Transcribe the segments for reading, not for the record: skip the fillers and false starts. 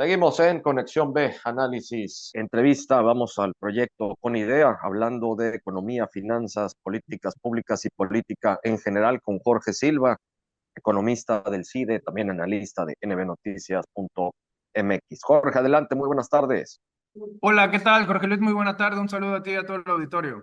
Seguimos en Conexión B, análisis, entrevista. Vamos al proyecto Con Idea, hablando de economía, finanzas, políticas públicas y política en general con Jorge Silva, economista del CIDE, también analista de nbnoticias.mx. Jorge, adelante, muy buenas tardes. Hola, ¿qué tal, Jorge Luis? Muy buena tarde. Un saludo a ti y a todo el auditorio.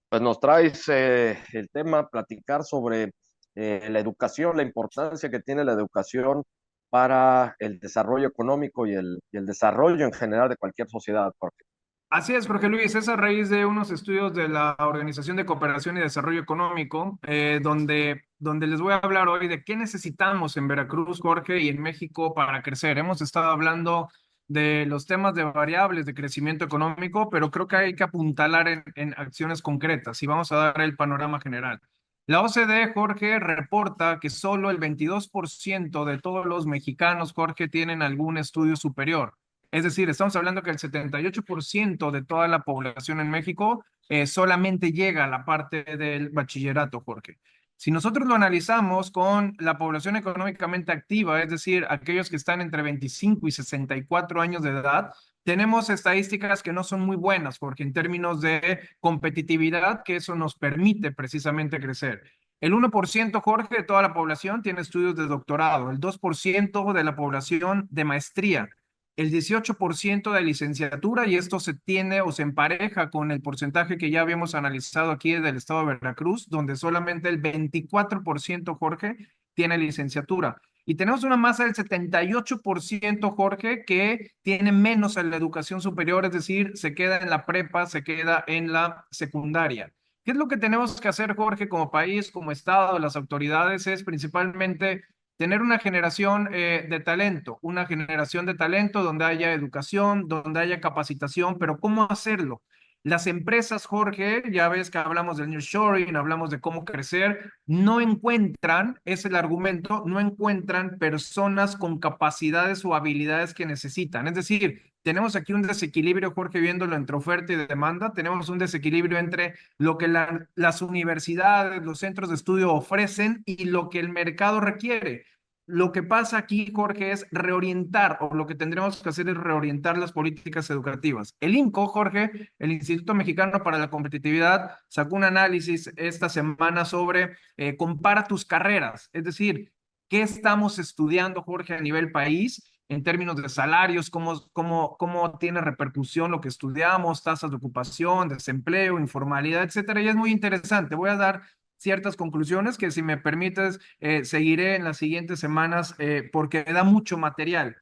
Pues nos traes el tema, platicar sobre la educación, la importancia que tiene la educación para el desarrollo económico y el desarrollo en general de cualquier sociedad, Jorge. Así es, Jorge Luis. Es a raíz de unos estudios de la Organización de Cooperación y Desarrollo Económico, donde les voy a hablar hoy de qué necesitamos en Veracruz, Jorge, y en México para crecer. Hemos estado hablando de los temas de variables de crecimiento económico, pero creo que hay que apuntalar en acciones concretas y vamos a dar el panorama general. La OCDE, Jorge, reporta que solo el 22% de todos los mexicanos, Jorge, tienen algún estudio superior. Es decir, estamos hablando que el 78% de toda la población en México solamente llega a la parte del bachillerato, Jorge. Si nosotros lo analizamos con la población económicamente activa, es decir, aquellos que están entre 25 y 64 años de edad, tenemos estadísticas que no son muy buenas, Jorge, en términos de competitividad, que eso nos permite precisamente crecer. El 1%, Jorge, de toda la población tiene estudios de doctorado, el 2% de la población de maestría, el 18% de licenciatura, y esto se tiene o se empareja con el porcentaje que ya habíamos analizado aquí del estado de Veracruz, donde solamente el 24%, Jorge, tiene licenciatura. Y tenemos una masa del 78%, Jorge, que tiene menos en la educación superior, es decir, se queda en la prepa, se queda en la secundaria. ¿Qué es lo que tenemos que hacer, Jorge, como país, como Estado, las autoridades? Es principalmente tener una generación de talento, una generación de talento donde haya educación, donde haya capacitación, pero ¿cómo hacerlo? Las empresas, Jorge, ya ves que hablamos del nearshoring, hablamos de cómo crecer, no encuentran, es el argumento, no encuentran personas con capacidades o habilidades que necesitan. Es decir, tenemos aquí un desequilibrio, Jorge, viéndolo entre oferta y demanda, tenemos un desequilibrio entre lo que las universidades, los centros de estudio ofrecen y lo que el mercado requiere. Lo que pasa aquí, Jorge, es reorientar, o lo que tendremos que hacer es reorientar las políticas educativas. El INCO, Jorge, el Instituto Mexicano para la Competitividad, sacó un análisis esta semana sobre compara tus carreras, es decir, qué estamos estudiando, Jorge, a nivel país en términos de salarios, cómo tiene repercusión lo que estudiamos, tasas de ocupación, desempleo, informalidad, etcétera. Y es muy interesante. Voy a dar ciertas conclusiones que, si me permites, seguiré en las siguientes semanas porque da mucho material.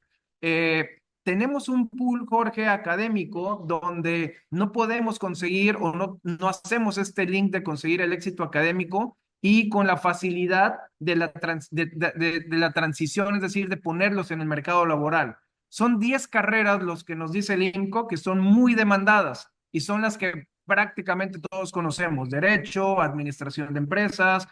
Tenemos un pool, Jorge, académico donde no podemos conseguir o no hacemos este link de conseguir el éxito académico y con la facilidad de la transición, es decir, de ponerlos en el mercado laboral. Son 10 carreras los que nos dice el INCO que son muy demandadas y son las que prácticamente todos conocemos: derecho, administración de empresas,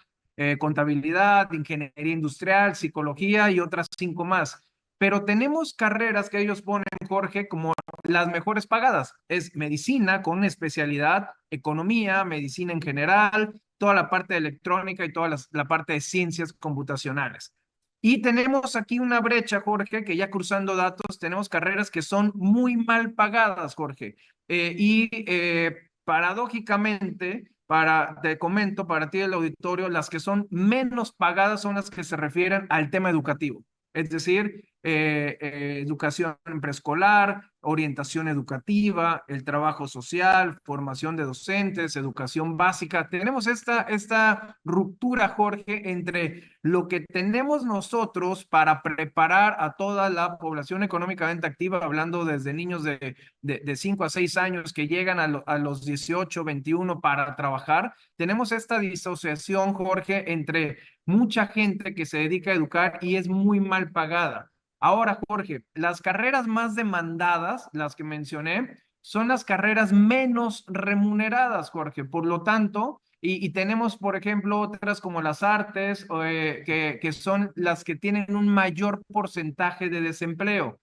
contabilidad, ingeniería industrial, psicología y otras 5 más. Pero tenemos carreras que ellos ponen, Jorge, como las mejores pagadas. Es medicina con una especialidad, economía, medicina en general, toda la parte de electrónica y toda la parte de ciencias computacionales. Y tenemos aquí una brecha, Jorge, que ya cruzando datos, tenemos carreras que son muy mal pagadas, Jorge. Paradójicamente, te comento, para ti el auditorio, las que son menos pagadas son las que se refieren al tema educativo. Es decir, educación preescolar, orientación educativa, el trabajo social, formación de docentes, educación básica. Tenemos esta ruptura, Jorge, entre lo que tenemos nosotros para preparar a toda la población económicamente activa, hablando desde niños de 5 a 6 años que llegan a los 18, 21 para trabajar. Tenemos esta disociación, Jorge, entre mucha gente que se dedica a educar y es muy mal pagada. Ahora, Jorge, las carreras más demandadas, las que mencioné, son las carreras menos remuneradas, Jorge. Por lo tanto, y tenemos, por ejemplo, otras como las artes, que son las que tienen un mayor porcentaje de desempleo.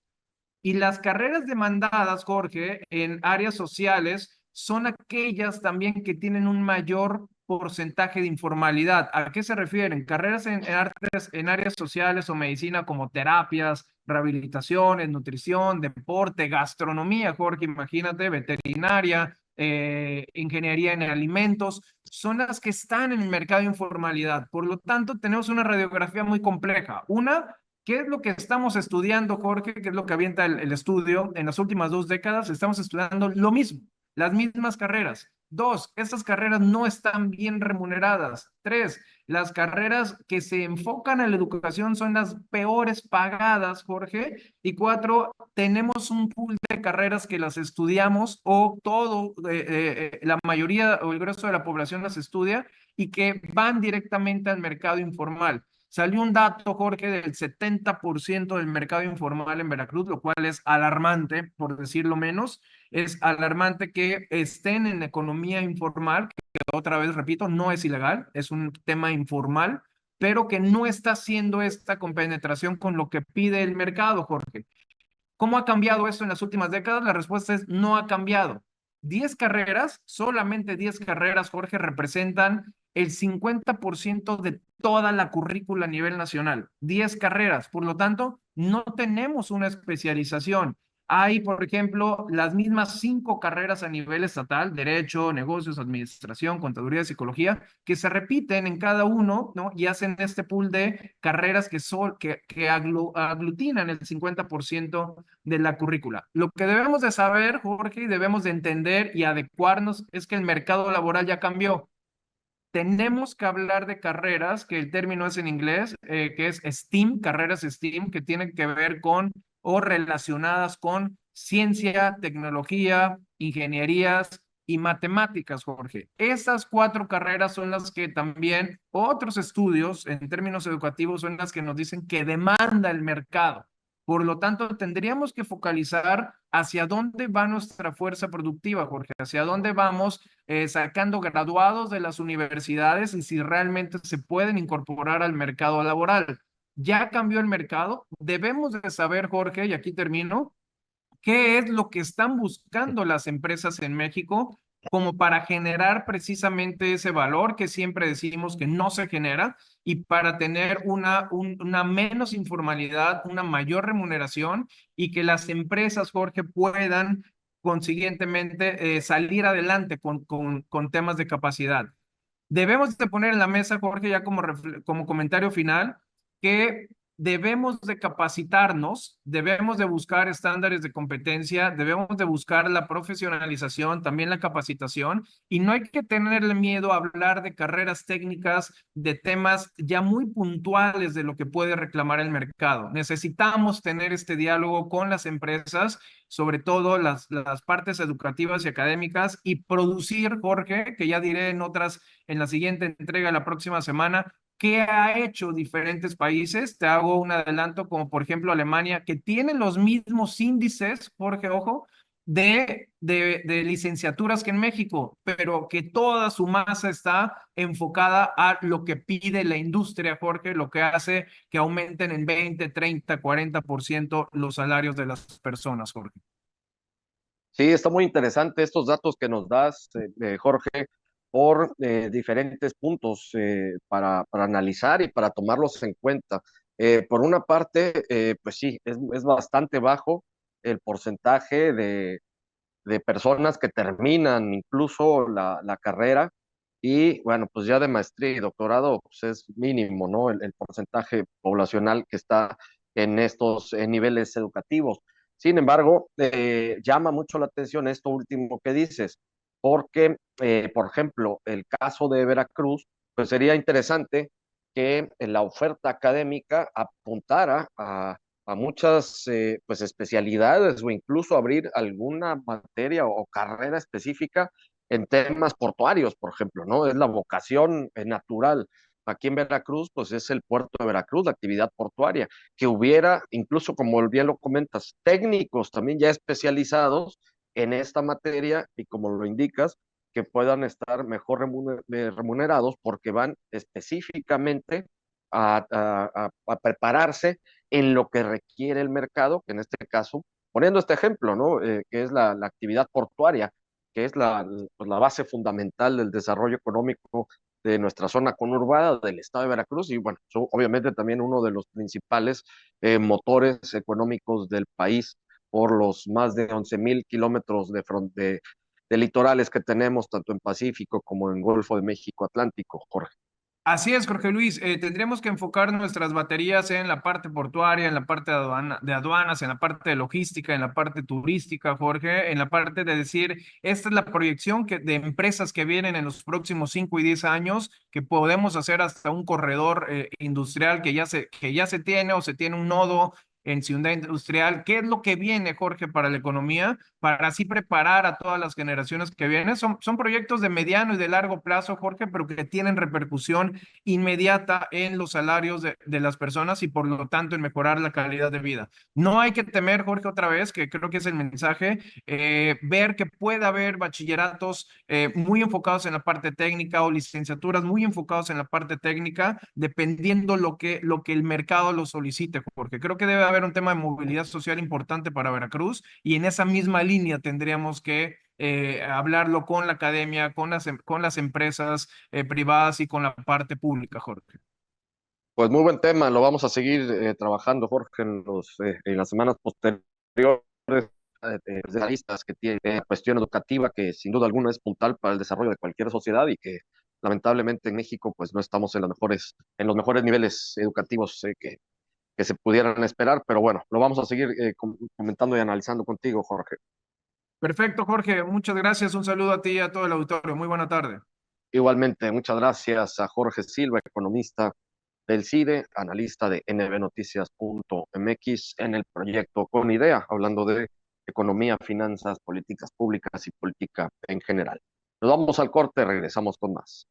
Y las carreras demandadas, Jorge, en áreas sociales son aquellas también que tienen un mayor porcentaje de informalidad. ¿A qué se refieren? Carreras en áreas sociales o medicina como terapias, rehabilitaciones, nutrición, deporte, gastronomía, Jorge, imagínate, veterinaria, ingeniería en alimentos, son las que están en el mercado de informalidad. Por lo tanto, tenemos una radiografía muy compleja. Una, ¿qué es lo que estamos estudiando, Jorge? ¿Qué es lo que avienta el estudio? En las últimas 2 décadas estamos estudiando lo mismo, las mismas carreras. Dos, estas carreras no están bien remuneradas. Tres, las carreras que se enfocan en la educación son las peores pagadas, Jorge. Y cuatro, tenemos un pool de carreras que las estudiamos o la mayoría o el grueso de la población las estudia y que van directamente al mercado informal. Salió un dato, Jorge, del 70% del mercado informal en Veracruz, lo cual es alarmante, por decirlo menos. Es alarmante que estén en economía informal, que otra vez repito, no es ilegal, es un tema informal, pero que no está haciendo esta compenetración con lo que pide el mercado, Jorge. ¿Cómo ha cambiado esto en las últimas décadas? La respuesta es no ha cambiado. 10 carreras, solamente 10 carreras, Jorge, representan el 50% de toda la currícula a nivel nacional. 10 carreras, por lo tanto, no tenemos una especialización. Hay, por ejemplo, las mismas 5 carreras a nivel estatal, derecho, negocios, administración, contaduría, psicología, que se repiten en cada uno, ¿no? Y hacen este pool de carreras que aglutinan el 50% de la currícula. Lo que debemos de saber, Jorge, y debemos de entender y adecuarnos es que el mercado laboral ya cambió. Tenemos que hablar de carreras, que el término es en inglés, que es STEAM, carreras STEAM, que tienen que ver con o relacionadas con ciencia, tecnología, ingenierías y matemáticas, Jorge. Esas 4 carreras son las que también otros estudios en términos educativos son las que nos dicen que demanda el mercado. Por lo tanto, tendríamos que focalizar hacia dónde va nuestra fuerza productiva, Jorge, hacia dónde vamos sacando graduados de las universidades y si realmente se pueden incorporar al mercado laboral. Ya cambió el mercado. Debemos de saber, Jorge, y aquí termino, qué es lo que están buscando las empresas en México como para generar precisamente ese valor que siempre decimos que no se genera y para tener una menos informalidad, una mayor remuneración y que las empresas, Jorge, puedan consiguientemente salir adelante con temas de capacidad. Debemos de poner en la mesa, Jorge, ya como comentario final, que debemos de capacitarnos, debemos de buscar estándares de competencia, debemos de buscar la profesionalización, también la capacitación, y no hay que tenerle miedo a hablar de carreras técnicas, de temas ya muy puntuales de lo que puede reclamar el mercado. Necesitamos tener este diálogo con las empresas, sobre todo las partes educativas y académicas, y producir, Jorge, que ya diré en la siguiente entrega la próxima semana, qué ha hecho diferentes países. Te hago un adelanto, como por ejemplo Alemania, que tiene los mismos índices, Jorge, ojo, de licenciaturas que en México, pero que toda su masa está enfocada a lo que pide la industria, Jorge, lo que hace que aumenten en 20, 30, 40% los salarios de las personas, Jorge. Sí, está muy interesante estos datos que nos das, Jorge, por diferentes puntos para analizar y para tomarlos en cuenta. Por una parte, pues sí, es bastante bajo el porcentaje de personas que terminan incluso la carrera y bueno, pues ya de maestría y doctorado pues es mínimo, ¿no? El porcentaje poblacional que está en estos niveles educativos. Sin embargo, llama mucho la atención esto último que dices, porque, por ejemplo, el caso de Veracruz, pues sería interesante que la oferta académica apuntara a muchas pues especialidades o incluso abrir alguna materia o carrera específica en temas portuarios, por ejemplo, ¿no? Es la vocación natural. Aquí en Veracruz, pues es el puerto de Veracruz, la actividad portuaria, que hubiera, incluso como bien lo comentas, técnicos también ya especializados en esta materia y como lo indicas, que puedan estar mejor remunerados porque van específicamente a prepararse en lo que requiere el mercado, que en este caso, poniendo este ejemplo, ¿no? Que es la actividad portuaria, que es pues, la base fundamental del desarrollo económico de nuestra zona conurbada del estado de Veracruz y bueno, obviamente también uno de los principales motores económicos del país por los más de 11,000 kilómetros de litorales que tenemos, tanto en Pacífico como en Golfo de México Atlántico, Jorge. Así es, Jorge Luis. Tendríamos que enfocar nuestras baterías en la parte portuaria, en la parte de aduanas, en la parte de logística, en la parte turística, Jorge, en la parte de decir, esta es la proyección de empresas que vienen en los próximos 5 y 10 años, que podemos hacer hasta un corredor industrial que ya se tiene o se tiene un nodo en Ciudad Industrial. ¿Qué es lo que viene, Jorge, para la economía? Para así preparar a todas las generaciones que vienen. Son proyectos de mediano y de largo plazo, Jorge, pero que tienen repercusión inmediata en los salarios de las personas y por lo tanto en mejorar la calidad de vida. No hay que temer, Jorge, otra vez, que creo que es el mensaje, ver que puede haber bachilleratos muy enfocados en la parte técnica o licenciaturas muy enfocados en la parte técnica, dependiendo lo que el mercado lo solicite, porque creo que debe haber un tema de movilidad social importante para Veracruz y en esa misma línea tendríamos que hablarlo con la academia, con las empresas privadas y con la parte pública, Jorge. Pues muy buen tema, lo vamos a seguir trabajando, Jorge, en las semanas posteriores, especialistas que tiene cuestión educativa que sin duda alguna es puntal para el desarrollo de cualquier sociedad y que lamentablemente en México pues no estamos en los mejores niveles educativos que se pudieran esperar, pero bueno, lo vamos a seguir comentando y analizando contigo, Jorge. Perfecto, Jorge. Muchas gracias. Un saludo a ti y a todo el auditorio. Muy buena tarde. Igualmente, muchas gracias a Jorge Silva, economista del CIDE, analista de nbnoticias.mx en el proyecto Con Idea, hablando de economía, finanzas, políticas públicas y política en general. Nos vamos al corte, regresamos con más.